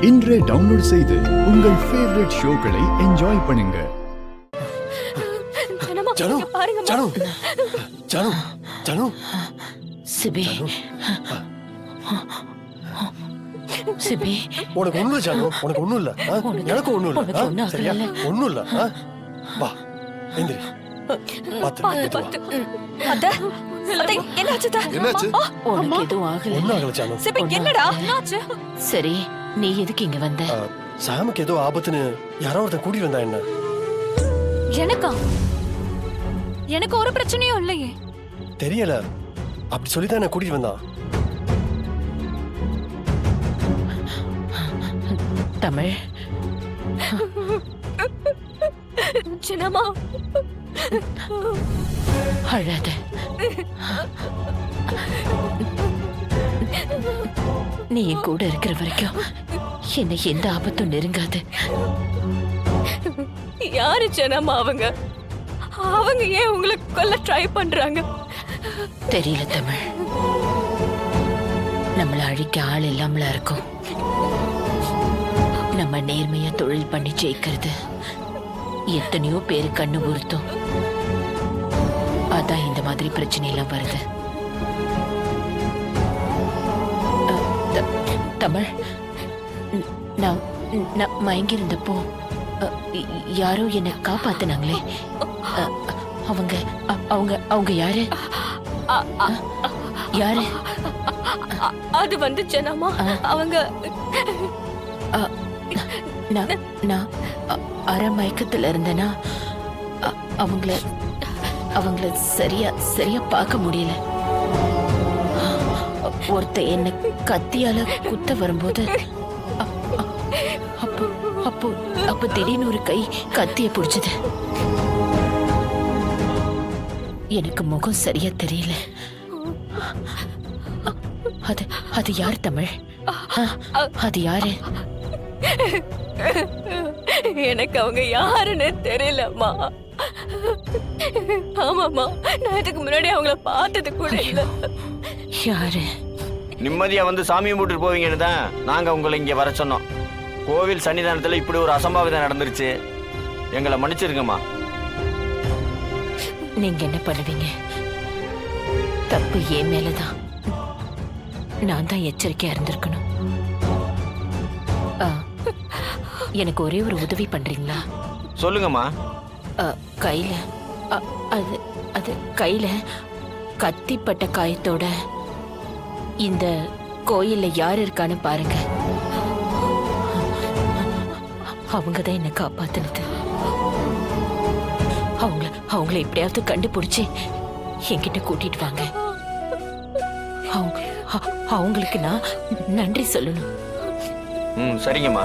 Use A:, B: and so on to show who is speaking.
A: இன்றே டவுன்லோட் செய்து உங்கள் ஃபேவரட் ஷோக்களை என்ஜாய் பண்ணுங்க.
B: ஜனு ஜனு ஜனு ஜனு
C: சிபி சிபி
B: உனக்கு ஒண்ணும் இல்ல ஜனு, உனக்கு ஒண்ணும் இல்ல. எனக்கு ஒண்ணும் இல்ல. சரியா? ஒண்ணும் இல்ல. வா எந்திரி.
C: என்னாச்சு? உனக்கு எதுவும் ஆகல?
B: ஒண்ணும் ஆகல ஜனு.
D: என்னடா என்னாச்சு?
C: சரி, நீ எதுக்கு இங்க வந்த?
B: சாமுக்கு ஏதோ ஆபத்துன்னு யாரோ ஒருத்தன் கூட்டி வந்தா என்ன?
D: எனக்கா? எனக்கு ஒரு பிரச்சனையும் இல்லையே.
B: தெரியல, அப்படி சொல்லிதான் என்ன கூட்டிட்டு வந்தான்.
C: தமிழ்,
D: சின்னம்மா
C: அழாத. நீ என் கூட இருக்கிற வரைக்கும் என்னை எந்த ஆபத்தும் நெருங்காது.
D: யாரு சின்னம்மா அவங்க? அவங்க ஏன் உங்களுக்கு கொல்ல ட்ரை பண்றாங்க?
C: தெரியல தமிழ், நம்மள அழிக்க ஆள் இல்லாமலா இருக்கும். நம்ம நேர்மையா தொழில் பண்ணி ஜெயிக்கிறது எத்தனையோ பேரு கண்ணு உறுத்தும். அதான் இந்த மாதிரி பிரச்சனை எல்லாம் வருது. தமிழ், நான் மயங்கி இருந்தப்போ யாரோ என்னை காப்பாத்தினாங்களே, அவங்க அவங்க அவங்க யாரு? யாரு?
D: அது வந்து சின்னம்மா அவங்க
C: நான் அரை மயக்கத்துல இருந்தேனா அவங்கள சரியா பார்க்க முடியல. ஒருத்த என்ன கத்தியால குத்த வரும்போது அப்போ திடீர்னு ஒரு கை கத்திய பிடிச்சது. எனக்கு முகம் சரியா தெரியல. அது யார் தமிழ்? அது யாரு?
D: எனக்கு அவங்க யாருன்னு தெரியலம்மா. ஆமாம்மா, நான் இதுக்கு முன்னாடி அவங்கள பார்த்தது கூட இல்ல.
C: யாரு?
E: நிம்மதியா வந்து சாமி கும்பிட்டு போவீங்கன்னு தான் நாங்க உங்களை இங்க வர சொன்னோம். கோவில் சன்னிதானத்துல இப்படி ஒரு அசம்பாவிதம் நடந்துருச்சு, எங்களை மன்னிச்சிருங்கம்மா.
C: நீங்க என்ன பண்ணுவீங்க? தப்பு ஏன் மேலதான். நான் தான் எச்சரிக்கையா இருந்திருக்கணும். எனக்கு ஒரே ஒரு உதவி பண்றீங்களா?
E: சொல்லுங்கம்மா.
C: கையில அது கையில கத்திப்பட்ட காயத்தோட இந்த கோயில்ல யார் இருக்கான்னு பாருங்க. அவங்கதான் என்ன காப்பாத்துனது. அவங்கள எப்படியாவது கண்டுபிடிச்சு என்கிட்ட கூட்டிட்டு வாங்க. அவங்களுக்கு நான் நன்றி சொல்லணும்.
E: சரிங்கம்மா.